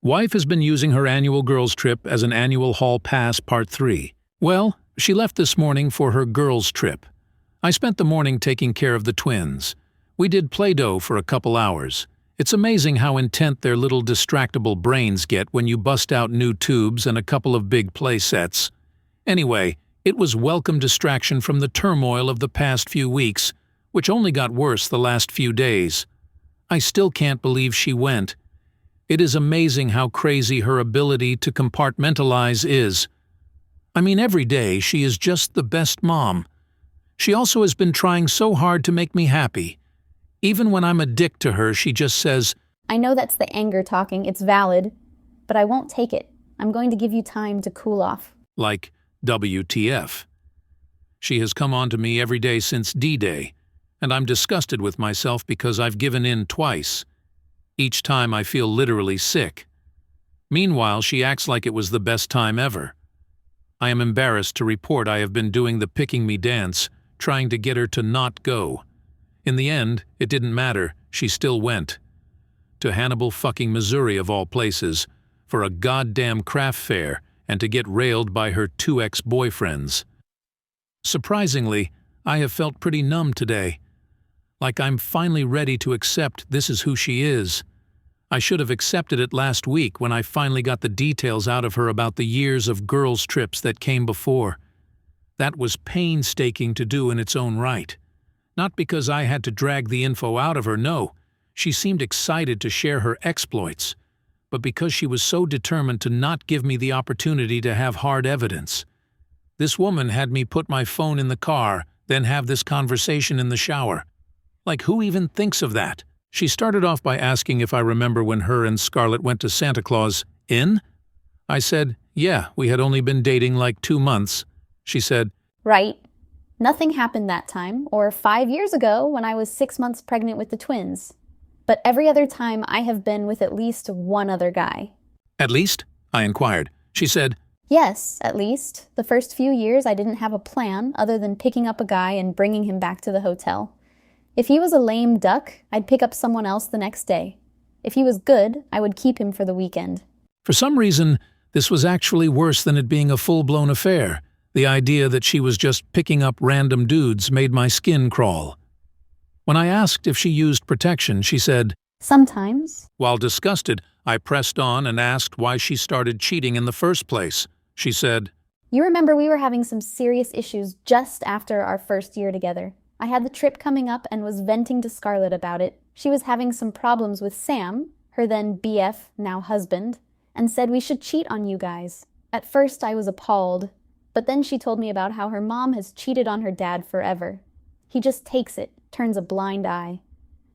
Wife has been using her annual girls' trip as an annual hall pass part 3. Well, she left this morning for her girls' trip. I spent the morning taking care of the twins. We did Play-Doh for a couple hours. It's amazing how intent their little distractible brains get when you bust out new tubes and a couple of big play sets. Anyway, it was welcome distraction from the turmoil of the past few weeks, which only got worse the last few days. I still can't believe she went. It is amazing how crazy her ability to compartmentalize is. I mean, every day she is just the best mom. She also has been trying so hard to make me happy. Even when I'm a dick to her, she just says, "I know that's the anger talking, it's valid, but I won't take it. I'm going to give you time to cool off." Like, WTF. She has come on to me every day since D-Day, and I'm disgusted with myself because I've given in twice. Each time I feel literally sick. Meanwhile, she acts like it was the best time ever. I am embarrassed to report I have been doing the picking me dance, trying to get her to not go. In the end, it didn't matter, she still went. To Hannibal fucking Missouri of all places, for a goddamn craft fair and to get railed by her 2 ex-boyfriends. Surprisingly, I have felt pretty numb today. Like I'm finally ready to accept this is who she is. I should have accepted it last week when I finally got the details out of her about the years of girls' trips that came before. That was painstaking to do in its own right. Not because I had to drag the info out of her, no. She seemed excited to share her exploits. But because she was so determined to not give me the opportunity to have hard evidence. This woman had me put my phone in the car, then have this conversation in the shower. Like, who even thinks of that? She started off by asking if I remember when her and Scarlett went to Santa Claus in? I said, yeah, we had only been dating like 2 months. She said, Right. Nothing happened that time, or 5 years ago when I was 6 months pregnant with the twins. But every other time I have been with at least one other guy. At least? I inquired. She said, Yes, at least. The first few years I didn't have a plan other than picking up a guy and bringing him back to the hotel. If he was a lame duck, I'd pick up someone else the next day. If he was good, I would keep him for the weekend. For some reason, this was actually worse than it being a full-blown affair. The idea that she was just picking up random dudes made my skin crawl. When I asked if she used protection, she said, Sometimes. While disgusted, I pressed on and asked why she started cheating in the first place. She said, You remember we were having some serious issues just after our first year together. I had the trip coming up and was venting to Scarlett about it. She was having some problems with Sam, her then BF, now husband, and said we should cheat on you guys. At first I was appalled, but then she told me about how her mom has cheated on her dad forever. He just takes it, turns a blind eye.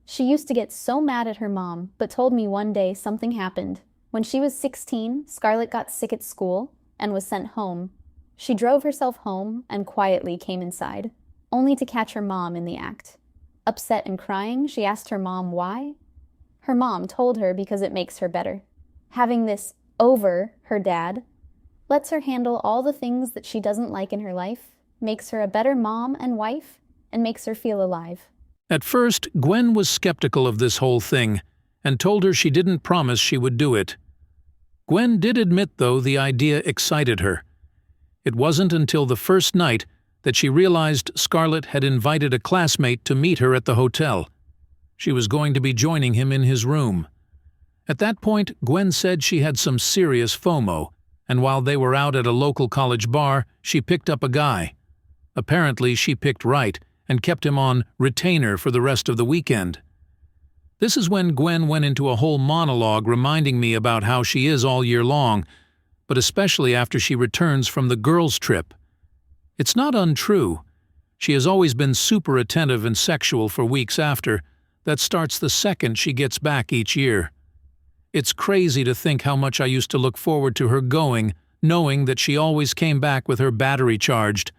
She used to get so mad at her mom, but told me one day something happened. When she was 16, Scarlett got sick at school and was sent home. She drove herself home and quietly came inside, only to catch her mom in the act. Upset and crying, she asked her mom why. Her mom told her because it makes her better. Having this over her dad lets her handle all the things that she doesn't like in her life, makes her a better mom and wife, and makes her feel alive. At first, Gwen was skeptical of this whole thing and told her she didn't promise she would do it. Gwen did admit, though, the idea excited her. It wasn't until the first night that she realized Scarlett had invited a classmate to meet her at the hotel. She was going to be joining him in his room. At that point, Gwen said she had some serious FOMO, and while they were out at a local college bar, she picked up a guy. Apparently, she picked right and kept him on retainer for the rest of the weekend. This is when Gwen went into a whole monologue reminding me about how she is all year long, but especially after she returns from the girls' trip. It's not untrue. She has always been super attentive and sexual for weeks after. That starts the second she gets back each year. It's crazy to think how much I used to look forward to her going, knowing that she always came back with her battery charged.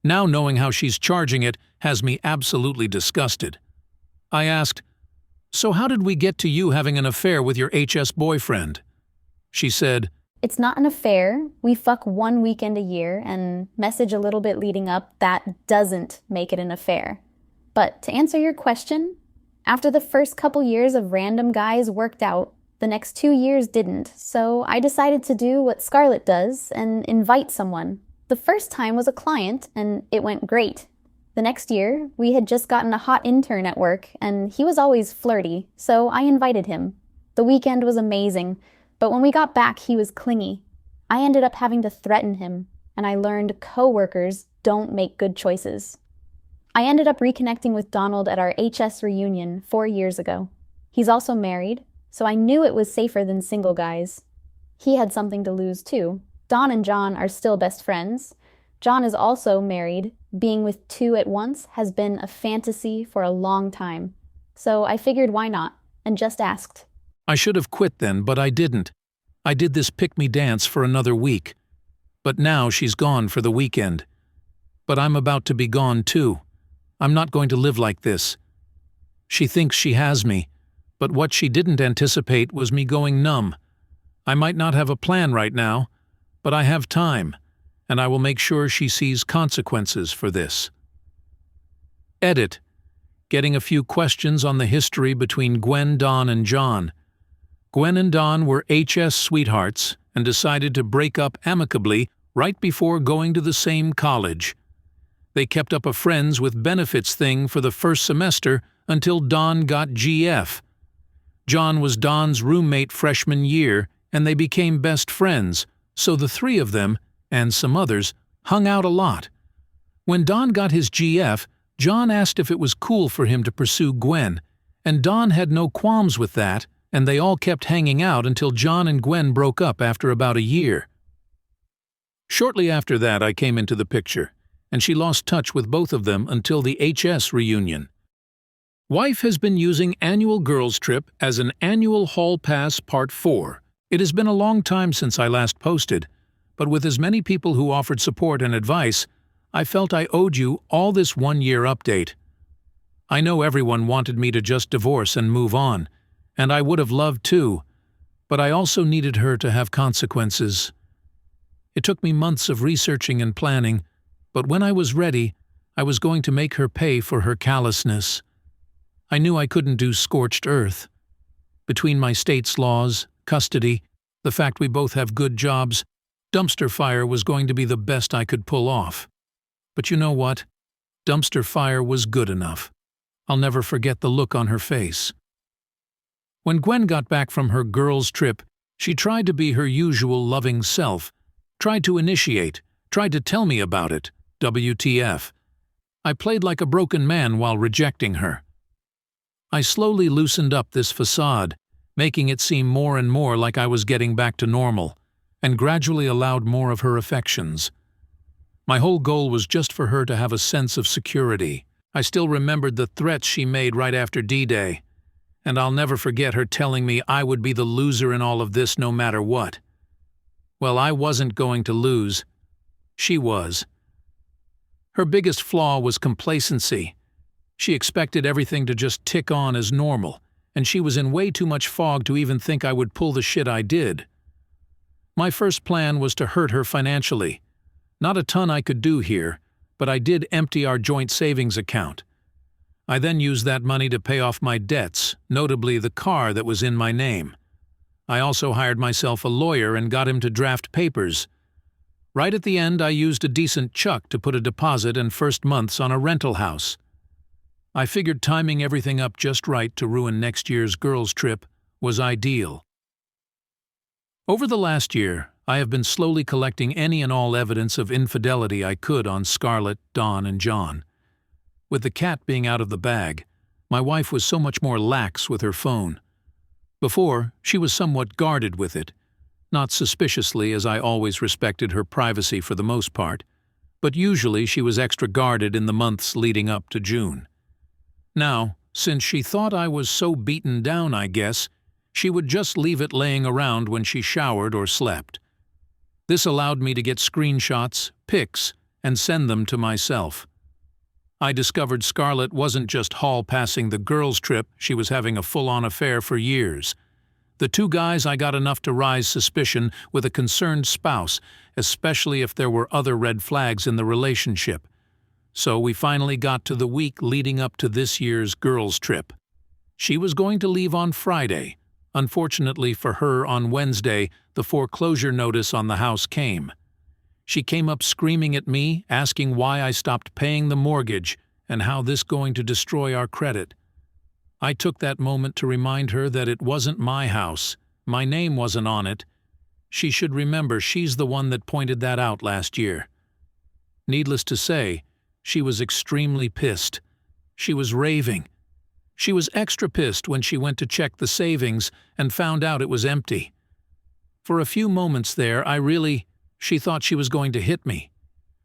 Now knowing how she's charging it has me absolutely disgusted. I asked, So how did we get to you having an affair with your HS boyfriend? She said, It's not an affair. We fuck one weekend a year and message a little bit leading up. That doesn't make it an affair. But to answer your question, after the first couple years of random guys worked out, The next 2 years didn't, so I decided to do what Scarlett does and invite someone. The first time was a client, and it went great. The next year, we had just gotten a hot intern at work, and he was always flirty, so I invited him. The weekend was amazing, but when we got back, he was clingy. I ended up having to threaten him, and I learned coworkers don't make good choices. I ended up reconnecting with Donald at our HS reunion 4 years ago. He's also married, so I knew it was safer than single guys. He had something to lose too. Don and John are still best friends. John is also married. Being with two at once has been a fantasy for a long time. So I figured why not, and just asked. I should have quit then, but I didn't. I did this pick-me dance for another week. But now she's gone for the weekend. But I'm about to be gone too. I'm not going to live like this. She thinks she has me, but what she didn't anticipate was me going numb. I might not have a plan right now, but I have time, and I will make sure she sees consequences for this. Edit. Getting a few questions on the history between Gwen, Don, and John. Gwen and Don were HS sweethearts and decided to break up amicably right before going to the same college. They kept up a friends with benefits thing for the first semester until Don got GF. John was Don's roommate freshman year, and they became best friends, so the three of them, and some others, hung out a lot. When Don got his GF, John asked if it was cool for him to pursue Gwen, and Don had no qualms with that, and they all kept hanging out until John and Gwen broke up after about a year. Shortly after that, I came into the picture, and she lost touch with both of them until the HS reunion. Wife has been using annual girls' trip as an annual hall pass part 4. It has been a long time since I last posted, but with as many people who offered support and advice, I felt I owed you all this 1-year update. I know everyone wanted me to just divorce and move on, and I would have loved to, but I also needed her to have consequences. It took me months of researching and planning, but when I was ready, I was going to make her pay for her callousness. I knew I couldn't do scorched earth. Between my state's laws, custody, the fact we both have good jobs, dumpster fire was going to be the best I could pull off. But you know what? Dumpster fire was good enough. I'll never forget the look on her face. When Gwen got back from her girls' trip, she tried to be her usual loving self, tried to initiate, tried to tell me about it, WTF. I played like a broken man while rejecting her. I slowly loosened up this facade, making it seem more and more like I was getting back to normal, and gradually allowed more of her affections. My whole goal was just for her to have a sense of security. I still remembered the threats she made right after D-Day, and I'll never forget her telling me I would be the loser in all of this no matter what. Well, I wasn't going to lose. She was. Her biggest flaw was complacency. She expected everything to just tick on as normal, and she was in way too much fog to even think I would pull the shit I did. My first plan was to hurt her financially. Not a ton I could do here, but I did empty our joint savings account. I then used that money to pay off my debts, notably the car that was in my name. I also hired myself a lawyer and got him to draft papers. Right at the end, I used a decent chuck to put a deposit and first months on a rental house. I figured timing everything up just right to ruin next year's girls' trip was ideal. Over the last year, I have been slowly collecting any and all evidence of infidelity I could on Scarlett, Don, and John. With the cat being out of the bag, my wife was so much more lax with her phone. Before, she was somewhat guarded with it, not suspiciously as I always respected her privacy for the most part, but usually she was extra guarded in the months leading up to June. Now, since she thought I was so beaten down, I guess, she would just leave it laying around when she showered or slept. This allowed me to get screenshots, pics, and send them to myself. I discovered Scarlett wasn't just hall-passing the girls' trip, she was having a full-on affair for years. The two guys I got enough to raise suspicion with a concerned spouse, especially if there were other red flags in the relationship. So we finally got to the week leading up to this year's girls' trip. She was going to leave on Friday, Unfortunately for her, on Wednesday, the foreclosure notice on the house came. She came up screaming at me, asking why I stopped paying the mortgage and how this going to destroy our credit. I took that moment to remind her that it wasn't my house. My name wasn't on it. She should remember she's the one that pointed that out last year. Needless to say, she was extremely pissed. She was raving. She was extra pissed when she went to check the savings and found out it was empty. For a few moments there, she thought she was going to hit me.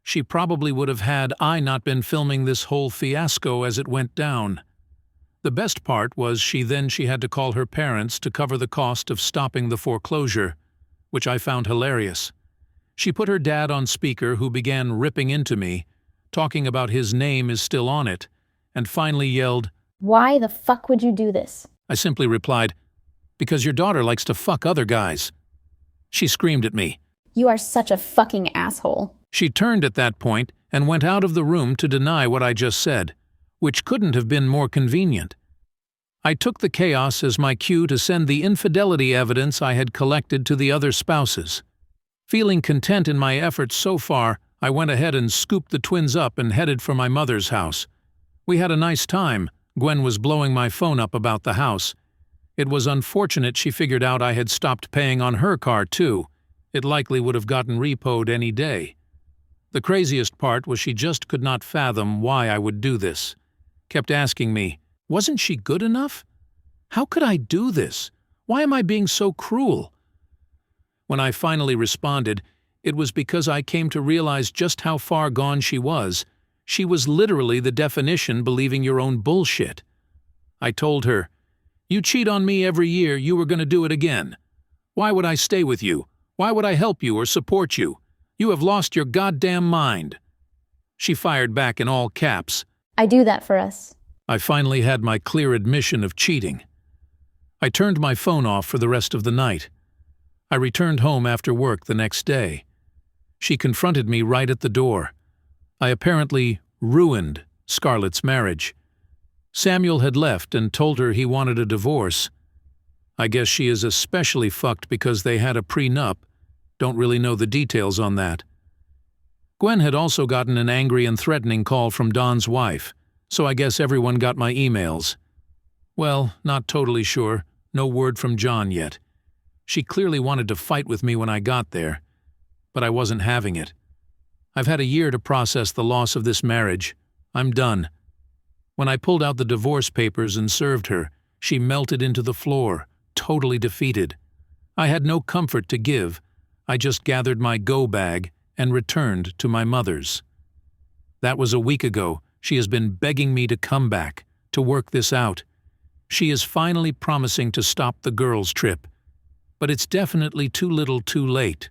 She probably would have had I not been filming this whole fiasco as it went down. The best part was she had to call her parents to cover the cost of stopping the foreclosure, which I found hilarious. She put her dad on speaker, who began ripping into me, talking about his name is still on it, and finally yelled, "Why the fuck would you do this?" I simply replied, "Because your daughter likes to fuck other guys." She screamed at me. "You are such a fucking asshole." She turned at that point and went out of the room to deny what I just said, which couldn't have been more convenient. I took the chaos as my cue to send the infidelity evidence I had collected to the other spouses. Feeling content in my efforts so far, I went ahead and scooped the twins up and headed for my mother's house. We had a nice time. Gwen was blowing my phone up about the house. It was unfortunate she figured out I had stopped paying on her car too. It likely would have gotten repoed any day. The craziest part was she just could not fathom why I would do this. Kept asking me, wasn't she good enough? How could I do this? Why am I being so cruel? When I finally responded, it was because I came to realize just how far gone she was. She was literally the definition believing your own bullshit. I told her, "You cheat on me every year, you were going to do it again. Why would I stay with you? Why would I help you or support you? You have lost your goddamn mind." She fired back in all caps, "I do that for us." I finally had my clear admission of cheating. I turned my phone off for the rest of the night. I returned home after work the next day. She confronted me right at the door. I apparently ruined Scarlett's marriage. Samuel had left and told her he wanted a divorce. I guess she is especially fucked because they had a prenup. Don't really know the details on that. Gwen had also gotten an angry and threatening call from Don's wife, so I guess everyone got my emails. Well, not totally sure. No word from John yet. She clearly wanted to fight with me when I got there, but I wasn't having it. I've had a year to process the loss of this marriage. I'm done. When I pulled out the divorce papers and served her, she melted into the floor, totally defeated. I had no comfort to give. I just gathered my go bag and returned to my mother's. That was a week ago. She has been begging me to come back, to work this out. She is finally promising to stop the girls' trip, but it's definitely too little too late.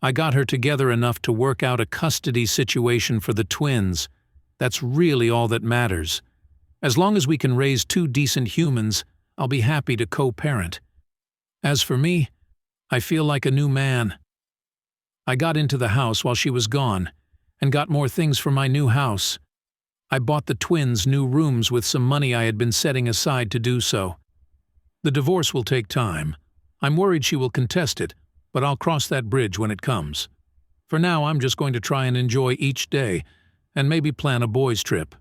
I got her together enough to work out a custody situation for the twins. That's really all that matters. As long as we can raise two decent humans, I'll be happy to co-parent. As for me, I feel like a new man. I got into the house while she was gone, and got more things for my new house. I bought the twins new rooms with some money I had been setting aside to do so. The divorce will take time. I'm worried she will contest it, but I'll cross that bridge when it comes. For now, I'm just going to try and enjoy each day, and maybe plan a boys' trip.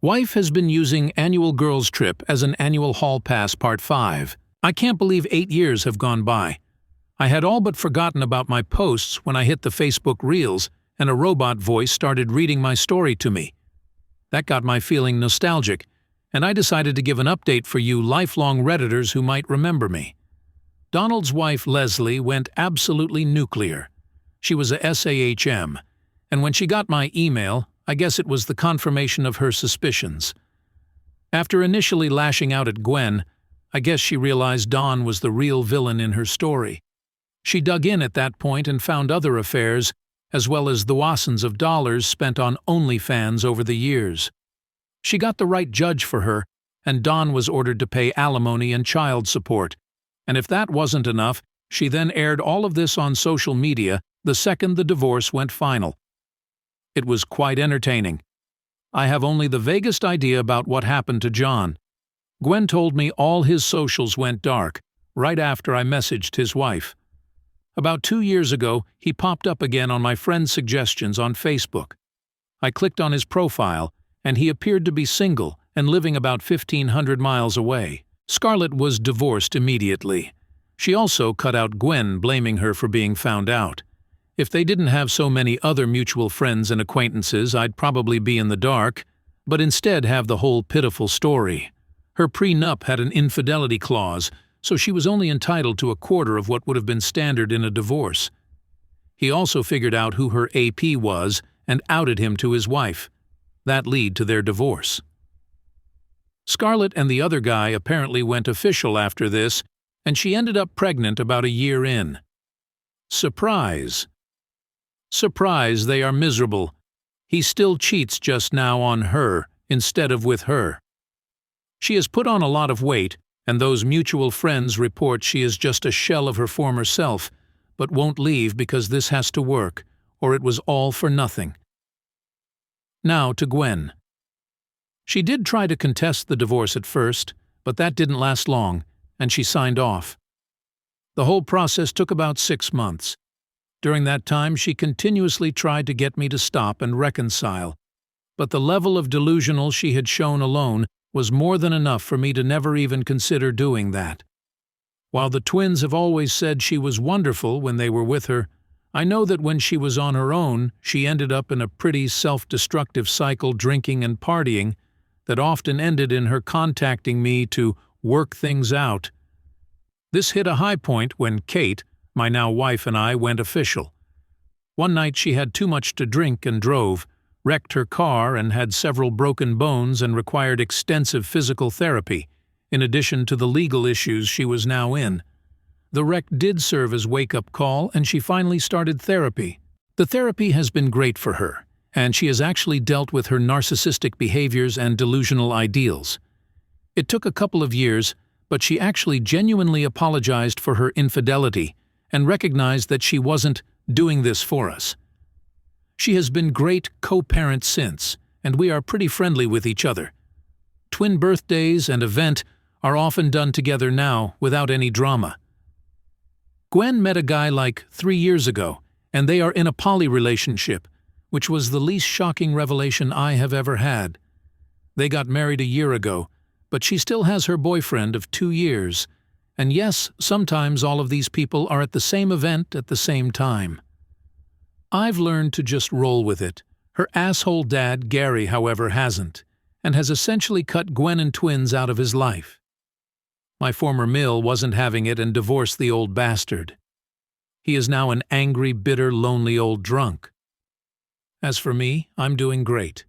Wife has been using annual girls' trip as an annual hall pass part 5. I can't believe 8 years have gone by. I had all but forgotten about my posts when I hit the Facebook Reels, and a robot voice started reading my story to me. That got my feeling nostalgic, and I decided to give an update for you lifelong Redditors who might remember me. Donald's wife, Leslie, went absolutely nuclear. She was a SAHM, and when she got my email, I guess it was the confirmation of her suspicions. After initially lashing out at Gwen, I guess she realized Don was the real villain in her story. She dug in at that point and found other affairs, as well as thousands of dollars spent on OnlyFans over the years. She got the right judge for her, and Don was ordered to pay alimony and child support. And if that wasn't enough, she then aired all of this on social media the second the divorce went final. It was quite entertaining. I have only the vaguest idea about what happened to John. Gwen told me all his socials went dark, right after I messaged his wife. About 2 years ago, he popped up again on my friend's suggestions on Facebook. I clicked on his profile, and he appeared to be single and living about 1,500 miles away. Scarlett was divorced immediately. She also cut out Gwen, blaming her for being found out. If they didn't have so many other mutual friends and acquaintances, I'd probably be in the dark, but instead have the whole pitiful story. Her prenup had an infidelity clause, so she was only entitled to a quarter of what would have been standard in a divorce. He also figured out who her AP was and outed him to his wife. That led to their divorce. Scarlett and the other guy apparently went official after this, and she ended up pregnant about a year in. Surprise. Surprise, they are miserable. He still cheats just now on her instead of with her. She has put on a lot of weight, and those mutual friends report she is just a shell of her former self, but won't leave because this has to work, or it was all for nothing. Now to Gwen. She did try to contest the divorce at first, but that didn't last long, and she signed off. The whole process took about 6 months. During that time, she continuously tried to get me to stop and reconcile, but the level of delusional she had shown alone was more than enough for me to never even consider doing that. While the twins have always said she was wonderful when they were with her, I know that when she was on her own, she ended up in a pretty self-destructive cycle, drinking and partying, that often ended in her contacting me to work things out. This hit a high point when Kate, my now wife, and I went official. One night she had too much to drink and drove, wrecked her car and had several broken bones and required extensive physical therapy, in addition to the legal issues she was now in. The wreck did serve as wake-up call, and she finally started therapy. The therapy has been great for her, and she has actually dealt with her narcissistic behaviors and delusional ideals. It took a couple of years, but she actually genuinely apologized for her infidelity and recognized that she wasn't doing this for us. She has been great co-parent since, and we are pretty friendly with each other. Twin birthdays and event are often done together now without any drama. Gwen met a guy like 3 years ago, and they are in a poly relationship, which was the least shocking revelation I have ever had. They got married a year ago, but she still has her boyfriend of 2 years, and yes, sometimes all of these people are at the same event at the same time. I've learned to just roll with it. Her asshole dad, Gary, however, hasn't, and has essentially cut Gwen and twins out of his life. My former mill wasn't having it and divorced the old bastard. He is now an angry, bitter, lonely old drunk. As for me, I'm doing great.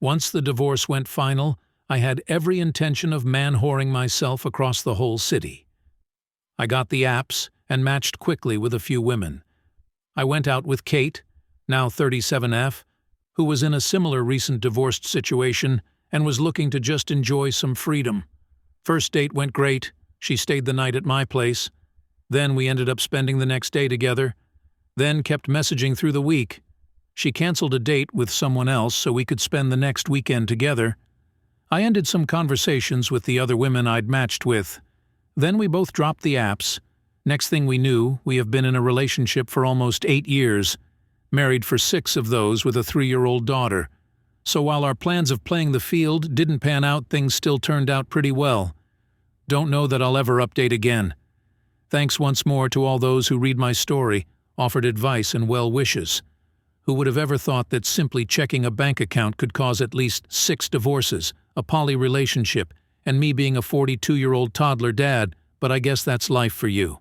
Once the divorce went final, I had every intention of man-whoring myself across the whole city. I got the apps and matched quickly with a few women. I went out with Kate, now 37F, who was in a similar recent divorced situation and was looking to just enjoy some freedom. First date went great. She stayed the night at my place. Then we ended up spending the next day together. Then kept messaging through the week. She canceled a date with someone else so we could spend the next weekend together. I ended some conversations with the other women I'd matched with. Then we both dropped the apps. Next thing we knew, we have been in a relationship for almost 8 years, married for 6 of those with a 3-year-old daughter. So while our plans of playing the field didn't pan out, things still turned out pretty well. Don't know that I'll ever update again. Thanks once more to all those who read my story, offered advice and well wishes. Who would have ever thought that simply checking a bank account could cause at least 6 divorces, a poly relationship, and me being a 42-year-old toddler dad, but I guess that's life for you.